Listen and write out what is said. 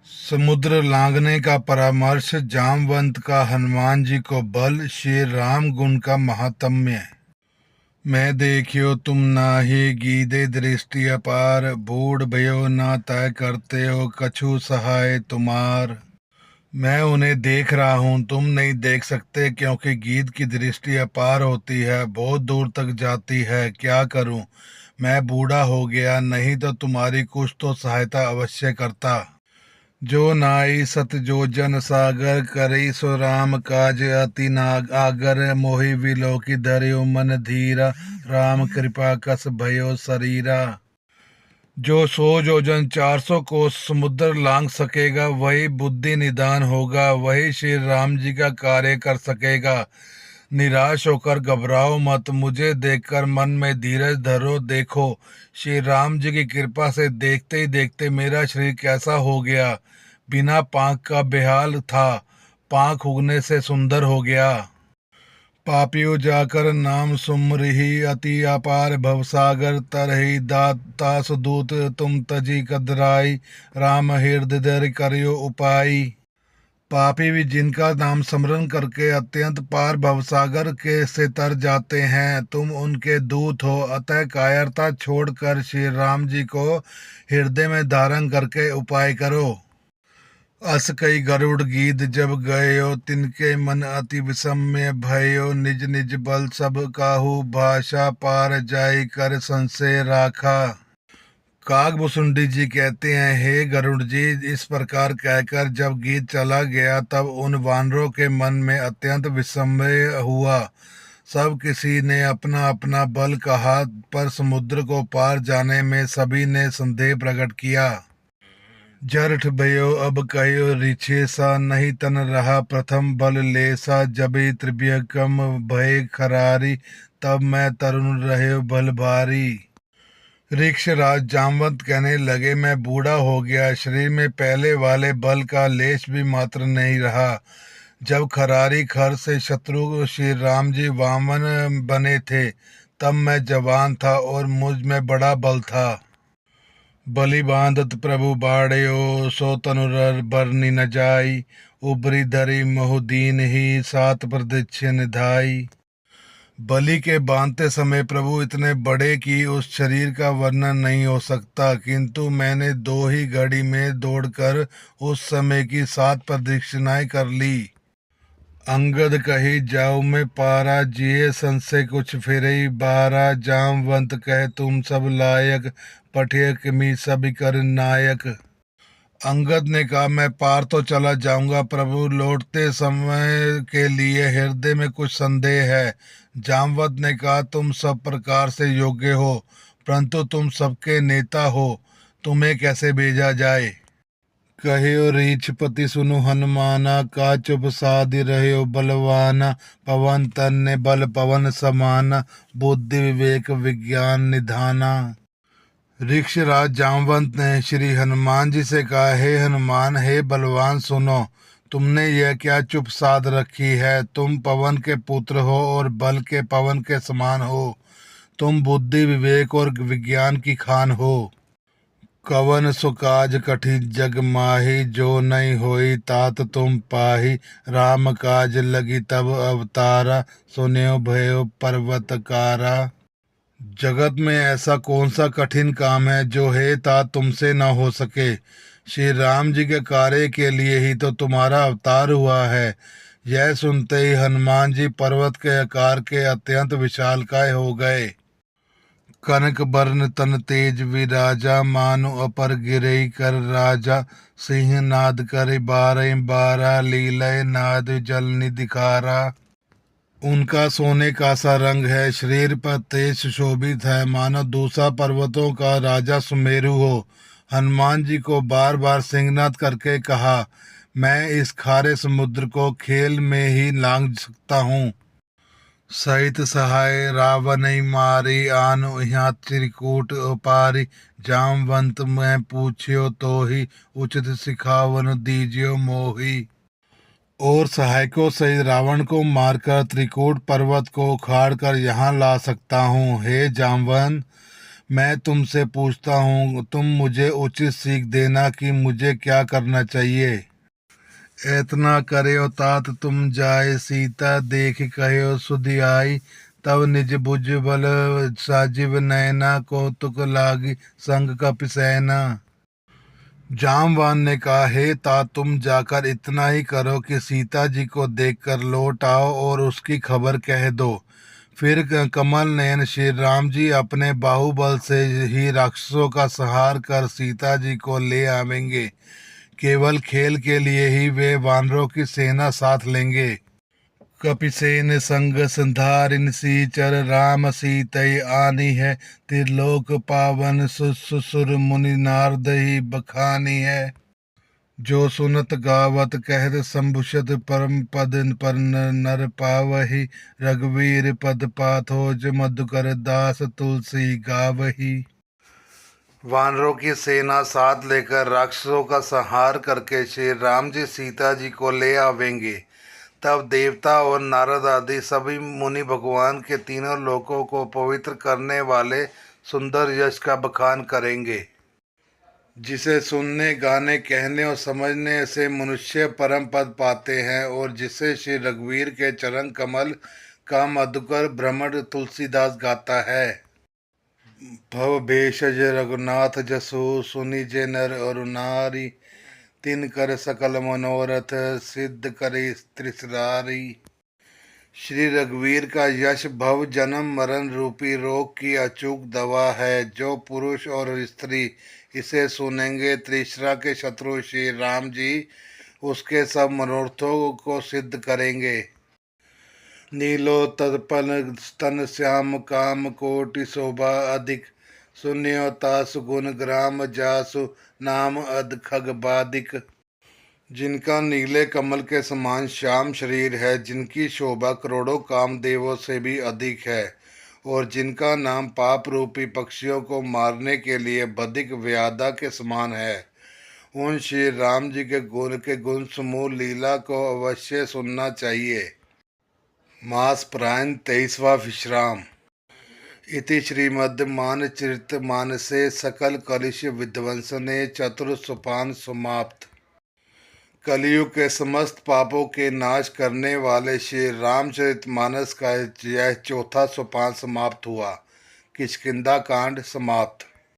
समुद्र लांघने का परामर्श, जामवंत का हनुमान जी को बल, श्री राम गुण का महात्म्य। मैं देखियो तुम नाहि गीदे दृष्टि अपार, बूढ़ भयो ना तय करते हो कछु सहाय तुम्हार। मैं उन्हें देख रहा हूँ, तुम नहीं देख सकते, क्योंकि गीध की दृष्टि अपार होती है, बहुत दूर तक जाती है। क्या करूँ, मैं बूढ़ा हो गया, नहीं तो तुम्हारी कुछ तो सहायता अवश्य करता। जो नाई सत जो जन सागर, करई सो राम काज अति नाग आगर। मोहि विलोकि धर्यो मन धीरा, राम कृपा कस भयो शरीरा। जो 100 योजन 400 कोस समुद्र लांघ सकेगा, वही बुद्धि निदान होगा, वही श्री राम जी का कार्य कर सकेगा। निराश होकर घबराओ मत, मुझे देखकर मन में धीरज धरो। देखो, श्री राम जी की कृपा से देखते ही देखते मेरा शरीर कैसा हो गया। बिना पांख का बेहाल था, पांख उगने से सुंदर हो गया। पापियो जाकर नाम सुमरिहि, अति अपार भवसागर तरहि। दास दूत तुम तजी कदराई, राम हृदय करियो उपाई। पापी भी जिनका नाम स्मरण करके अत्यंत पार भवसागर के से तर जाते हैं, तुम उनके दूत हो। अतः कायरता छोड़कर श्री राम जी को हृदय में धारण करके उपाय करो। अस कई गरुड़ गीध जब गयो, तिनके मन अति विषम्य भयो। निज निज बल सब काहू भाषा, पार जाई कर संशय राखा। कागभुसुंडी जी कहते हैं, हे गरुड़ जी, इस प्रकार कहकर जब गीत चला गया, तब उन वानरों के मन में अत्यंत विस्मय हुआ। सब किसी ने अपना अपना बल कहा, पर समुद्र को पार जाने में सभी ने संदेह प्रकट किया। जरठ भयो अब कयो रिछेसा, नहीं तन रहा प्रथम बल लेसा। जबी त्रिव्यकम भय खरारी, तब मैं तरुण रहे बल भारी। ऋक्षराज जामवंत कहने लगे, मैं बूढ़ा हो गया, शरीर में पहले वाले बल का लेश भी मात्र नहीं रहा। जब खरारी खर से शत्रु श्री राम जी वामन बने थे, तब मैं जवान था और मुझ में बड़ा बल था। बलि बांधत प्रभु बाड़यो, सो तनुर बरनी न जाई। उबरी धरी मोहुदीन ही, सात प्रदीक्ष निधाई। बलि के बांधते समय प्रभु इतने बड़े कि उस शरीर का वर्णन नहीं हो सकता, किंतु मैंने 2 ही घड़ी में दौड़कर उस समय की 7 प्रदक्षिणाएं कर ली। अंगद कही जाऊ में पारा, जिए संशय कुछ फिरई बारा। जामवंत कहे तुम सब लायक, पठिय किमी सब कर नायक। अंगद ने कहा, मैं पार तो चला जाऊंगा, प्रभु लौटते समय के लिए हृदय में कुछ संदेह है। जामवंत ने कहा, तुम सब प्रकार से योग्य हो, परंतु तुम सबके नेता हो, तुम्हें कैसे भेजा जाए। कहियो रीछपति सुनु हनुमाना, का चुप साधि रहो बलवाना। पवन तन्य बल पवन समाना, बुद्धि विवेक विज्ञान निधाना। ऋक्षराज जामवंत ने श्री हनुमान जी से कहा, हे हनुमान, हे बलवान, सुनो, तुमने यह क्या चुप साध रखी है। तुम पवन के पुत्र हो और बल के पवन के समान हो। तुम बुद्धि विवेक और विज्ञान की खान हो। कवन सुकाज कठिन जग माही, जो नहीं होई तात तुम पाही। राम काज लगी तब अवतारा, सुन्यो भयो पर्वतकारा। जगत में ऐसा कौन सा कठिन काम है जो है ता तुमसे न हो सके। श्री राम जी के कार्य के लिए ही तो तुम्हारा अवतार हुआ है। यह सुनते ही हनुमान जी पर्वत के आकार के अत्यंत विशालकाय हो गए। कनक बरन तन तेज विराजा, मानो अपर गिरे कर राजा। सिंह नाद कर बारह बारह, लीलय नाद जल निधिकारा। उनका सोने का सा रंग है, शरीर पर तेज सुशोभित है, मानो दूसरा पर्वतों का राजा सुमेरु हो। हनुमान जी को बार बार सिंहनाद करके कहा, मैं इस खारे समुद्र को खेल में ही लांघ सकता हूँ। सहित सहाय रावण मारी, आनु यहाँ त्रिकूट उपारी। जामवंत मैं पूछ्यो तो ही, उचित सिखावन दीजियो मोही। और सहायकों सहित रावण को मारकर त्रिकूट पर्वत को उखाड़ कर यहाँ ला सकता हूँ। हे जामवन, मैं तुमसे पूछता हूँ, तुम मुझे उचित सीख देना कि मुझे क्या करना चाहिए। एतना करयो तात तुम जाए, सीता देख कहो सुधियाई। तब निज भुज बल साजिब नैना, कौतुक लागी संग कपिसैना। जामवान ने कहा, हे तात तुम जाकर इतना ही करो कि सीता जी को देखकर लौट आओ और उसकी खबर कह दो। फिर कमल नयन श्री राम जी अपने बाहुबल से ही राक्षसों का संहार कर सीता जी को ले आवेंगे। केवल खेल के लिए ही वे वानरों की सेना साथ लेंगे। कपिसेन संग संधारिन सीचर, राम सीतई आनी है। त्रिलोक पावन सुर मुनि नारद ही बखानी है। जो सुनत गावत कहत संभुषत परम पद पर नर पावही। रघुवीर पद पाथोज मधुकर दास तुलसी गावही। वानरों की सेना साथ लेकर राक्षसों का संहार करके श्री राम जी सीता जी को ले आवेंगे। तब देवता और नारद आदि सभी मुनि भगवान के तीनों लोकों को पवित्र करने वाले सुंदर यश का बखान करेंगे, जिसे सुनने, गाने, कहने और समझने से मनुष्य परम पद पाते हैं, और जिसे श्री रघुवीर के चरण कमल का मधुकर भ्रमर तुलसीदास गाता है। भव भेषज रघुनाथ जसु, सुनि जे नर और नारी। तिन कर सकल मनोरथ, सिद्ध करे त्रिसरारी। श्री रघुवीर का यश भव जन्म मरण रूपी रोग की अचूक दवा है। जो पुरुष और स्त्री इसे सुनेंगे, त्रिशरा के शत्रु श्री राम जी उसके सब मनोरथों को सिद्ध करेंगे। नीलो तत्पन स्तन श्याम, काम कोटि शोभा अधिक। सुन्यो तासु गुण ग्राम, जासु नाम अध खग बादिक। जिनका नीले कमल के समान श्याम शरीर है, जिनकी शोभा करोड़ों कामदेवों से भी अधिक है, और जिनका नाम पाप रूपी पक्षियों को मारने के लिए बधिक व्याधा के समान है, उन श्री राम जी के गुण समूह लीला को अवश्य सुनना चाहिए। मास प्रायण 23वां विश्राम। इति श्रीमद् मानचरित मानसे सकल कलिश विध्वंसने चतुर्सोपान समाप्त। कलयुग के समस्त पापों के नाश करने वाले श्री रामचरितमानस का यह चौथा सोपान समाप्त हुआ। किष्किंधा कांड समाप्त।